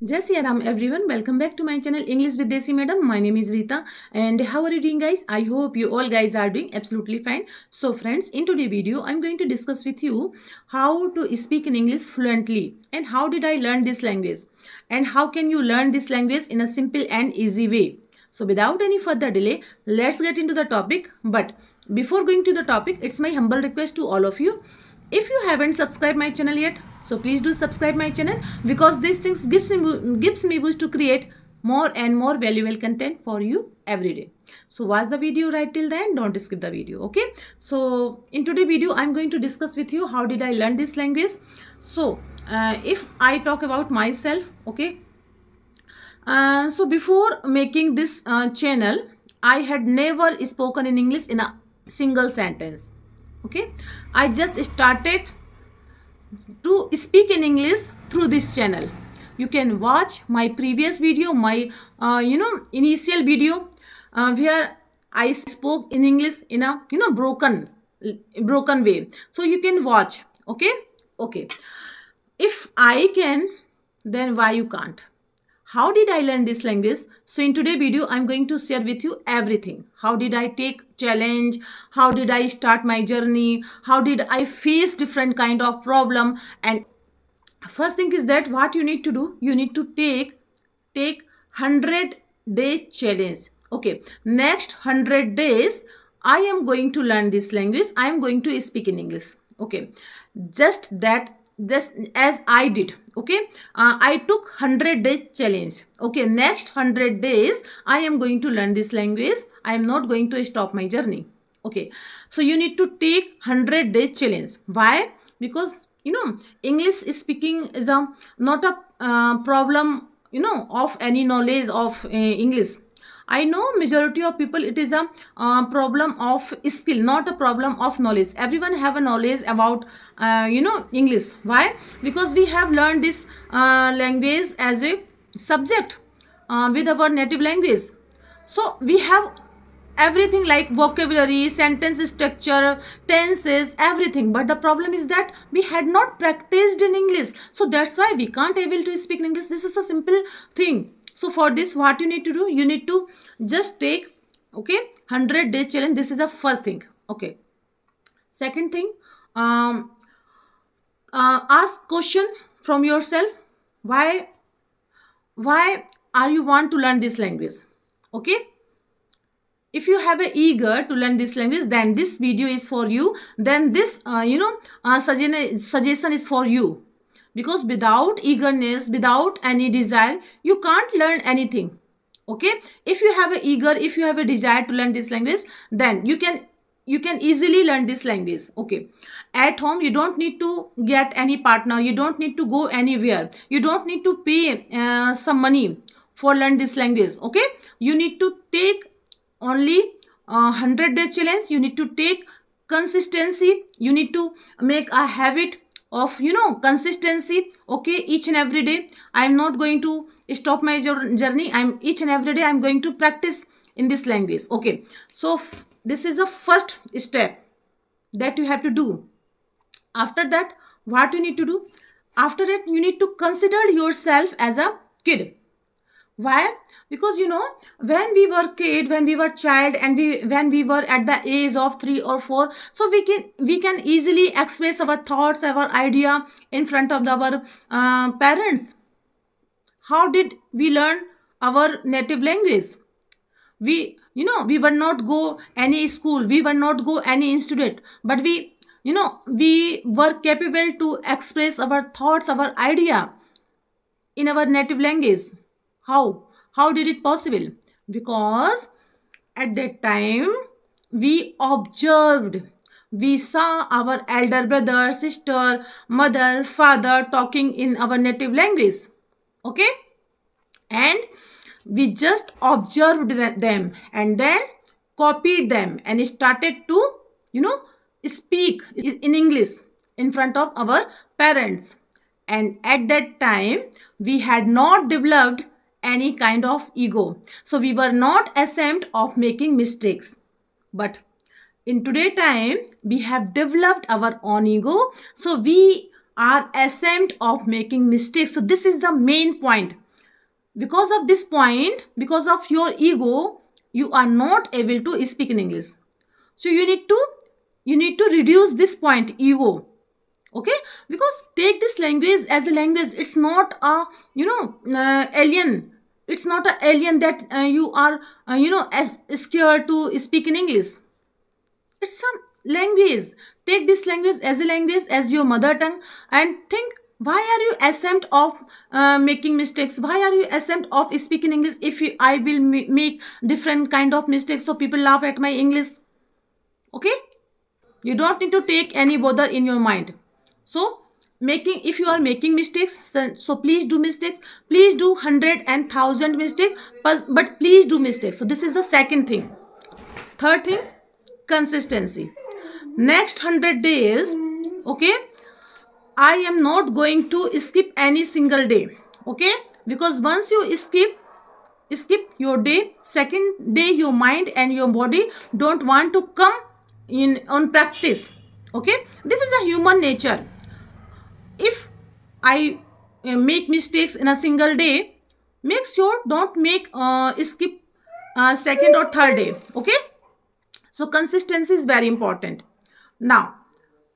Jai Shri Ram everyone, welcome back to my channel English with Desi Madam. My name is Rita and how are you doing guys? I hope you all guys are doing absolutely fine. So friends, in today's video I'm going to discuss with you how to speak in English fluently and how did I learn this language and how can you learn this language in a simple and easy way. So without any further delay, let's get into the topic. But before going to the topic, it's my humble request to all of you. If you haven't subscribed my channel yet, so please do subscribe my channel because these things gives me boost to create more and more valuable content for you every day. So watch the video right till the end. Don't skip the video. Okay. So in today's video, I'm going to discuss with you how did I learn this language. So if I talk about myself, okay. So before making this channel, I had never spoken in English in a single sentence. Okay, I just started to speak in English through this channel. You can watch my previous video, my initial video where I spoke in English in a broken way. So you can watch. Okay. If I can, then why you can't? How did I learn this language? So in today's video, I'm going to share with you everything. How did I take challenge? How did I start my journey? How did I face different kind of problem? And first thing is that what you need to do, you need to take 100-day challenge. Okay, next 100 days, I am going to learn this language. I am going to speak in English. Okay, just as I did. Okay, I took 100-day challenge. Okay, next 100 days I am going to learn this language. I am not going to stop my journey. Okay, so you need to take 100-day challenge. Why? Because English speaking is not a problem of any knowledge of English. I know majority of people it is a problem of skill, not a problem of knowledge. Everyone have a knowledge about English. Why? Because we have learned this language as a subject with our native language. So we have everything like vocabulary, sentence structure, tenses, everything. But the problem is that we had not practiced in English. So that's why we can't able to speak in English. This is a simple thing. So for this, what you need to do, you need to just take 100-day challenge. This is the first thing. Okay. Second thing, ask question from yourself. Why are you want to learn this language? Okay. If you have a eager to learn this language, then this video is for you. Then this suggestion is for you. Because without eagerness, without any desire, you can't learn anything. Okay, if you have a desire to learn this language, then you can easily learn this language. Okay, at home you don't need to get any partner, you don't need to go anywhere, you don't need to pay some money for learn this language. Okay, you need to take only 100-day challenge. You need to take consistency, you need to make a habit of consistency. Okay, each and every day I am not going to stop my journey. I'm each and every day I'm going to practice in this language. Okay, so this is the first step that you have to do. After that, what you need to do, after that you need to consider yourself as a kid. Why? Because when we were kid, when we were child, and when we were at the age of 3 or 4, so we can easily express our thoughts, our idea in front of our parents. How did we learn our native language? We were not go any school, we were not go any institute, but we were capable to express our thoughts, our idea in our native language. How did it possible? Because at that time we observed, we saw our elder brother, sister, mother, father talking in our native language. Okay, and we just observed them and then copied them and started to speak in English in front of our parents. And at that time we had not developed any kind of ego, so we were not ashamed of making mistakes. But in today time we have developed our own ego, so we are ashamed of making mistakes. So this is the main point. Because of this point, because of your ego, you are not able to speak in English. So you need to reduce this point, ego. Okay, because take this language as a language. It's not a alien. It's not an alien that you are as scared to speak in English. It's some language. Take this language as a language, as your mother tongue, and think, why are you ashamed of making mistakes? Why are you ashamed of speaking English? If I will make different kind of mistakes, so people laugh at my English. Okay, you don't need to take any bother in your mind. So making, if you are making mistakes, so please do mistakes. Please do 100 and 1,000 mistakes, but please do mistakes. So this is the second thing. Third thing, consistency. Next 100 days, okay, I am not going to skip any single day. Okay, because once you skip your day, second day your mind and your body don't want to come in on practice. Okay, this is a human nature. If I make mistakes in a single day, make sure don't make skip second or third day. Okay, so consistency is very important. Now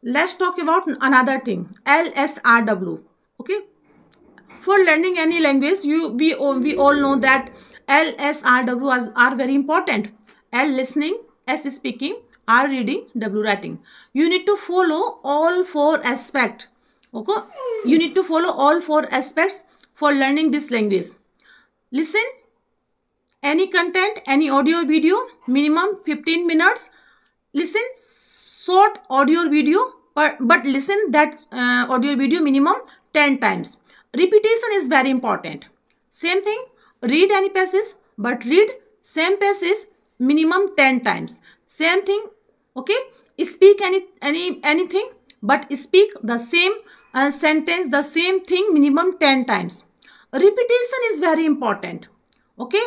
let's talk about another thing, LSRW. Okay, for learning any language, we all know that LSRW are very important. L listening, S speaking, R reading, W writing. You need to follow all four aspects. Okay, you need to follow all four aspects for learning this language. Listen any content, any audio video, minimum 15 minutes. Listen short audio video, but listen that audio video minimum 10 times. Repetition is very important. Same thing, read any passage, but read same passage minimum 10 times. Same thing. Okay, speak anything, but speak the same sentence, the same thing minimum 10 times. Repetition is very important. Okay,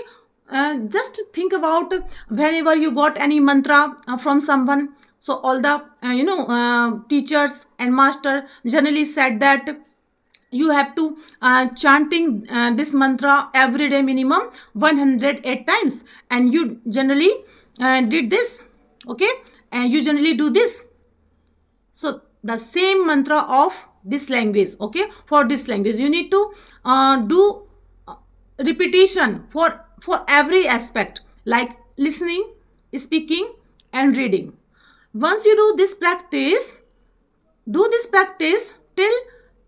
just think about whenever you got any mantra from someone. So all the teachers and master generally said that you have to chanting this mantra every day minimum 108 times, and you generally did this. Okay, and you generally do this. So the same mantra of this language. Okay, for this language you need to do repetition for every aspect, like listening, speaking, and reading. Once you do this practice till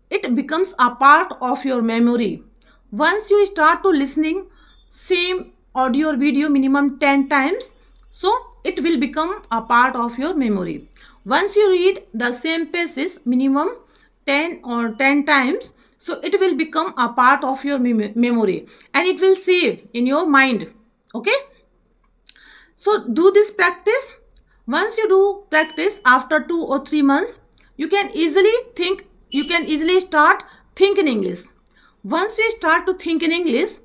it becomes a part of your memory. Once you start to listening same audio or video minimum 10 times, so it will become a part of your memory. Once you read the same passage minimum 10 times, so it will become a part of your memory, and it will save in your mind. Okay, so do this practice. Once you do practice after 2 or 3 months, you can easily start think in English. Once you start to think in English,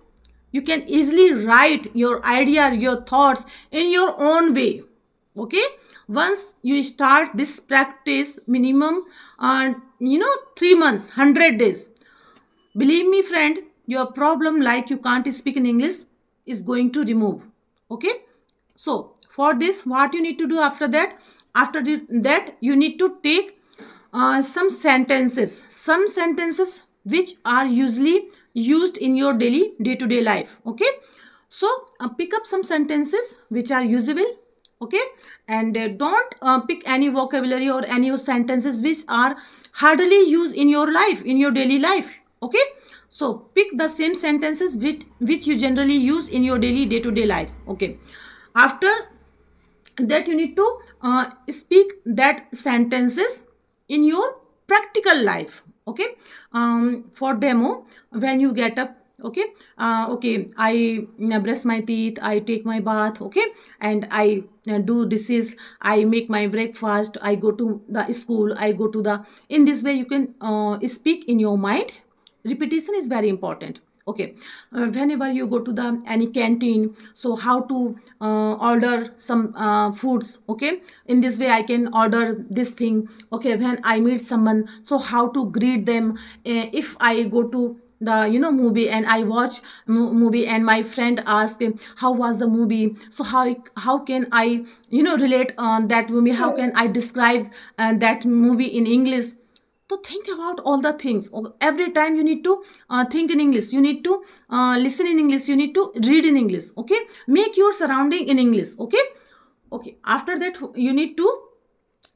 you can easily write your idea, your thoughts in your own way. Okay, once you start this practice minimum 3 months, 100 days, believe me friend, your problem like you can't speak in English is going to remove. Okay, so for this, what you need to do after that, that you need to take some sentences which are usually used in your daily day-to-day life. Okay, so pick up some sentences which are usable. Okay, and don't pick any vocabulary or any sentences which are hardly used in your life, in your daily life. Okay, so pick the same sentences which you generally use in your daily day-to-day life. Okay, after that you need to speak that sentences in your practical life. Okay, for demo, when you get up, okay, I brush my teeth, I take my bath, okay, and I do dishes, I make my breakfast, I go to the school, I go to the, in this way you can speak in your mind. Repetition is very important. Okay, whenever you go to the any canteen, so how to order some foods. Okay, in this way I can order this thing. Okay, when I meet someone, so how to greet them. If I go to the movie, and I watch movie, and my friend ask how was the movie, so how can I relate on that movie, how can I describe that movie in English. So think about all the things. Every time you need to think in English, you need to listen in English, you need to read in English. Okay, make your surrounding in English. Okay, okay, after that you need to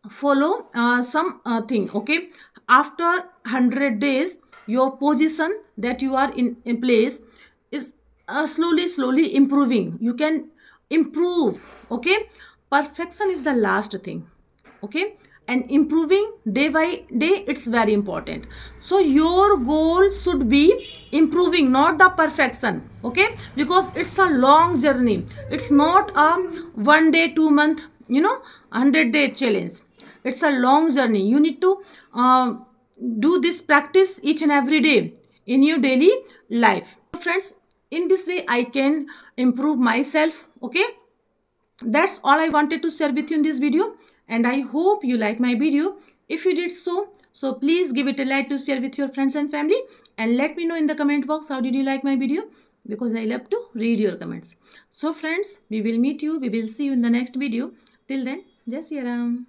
follow some thing. Okay, after 100 days your position that you are in place is slowly improving. You can improve. Okay, perfection is the last thing. Okay, and improving day by day, it's very important. So your goal should be improving, not the perfection. Okay, because it's a long journey, it's not a 1 day 2 month 100-day challenge. It's a long journey. You need to do this practice each and every day in your daily life. Friends, in this way I can improve myself. Okay, that's all I wanted to share with you in this video, and I hope you like my video. If you did so please give it a like to share with your friends and family, and let me know in the comment box how did you like my video, because I love to read your comments. So friends, we will see you in the next video. Till then, Jai Siya Ram.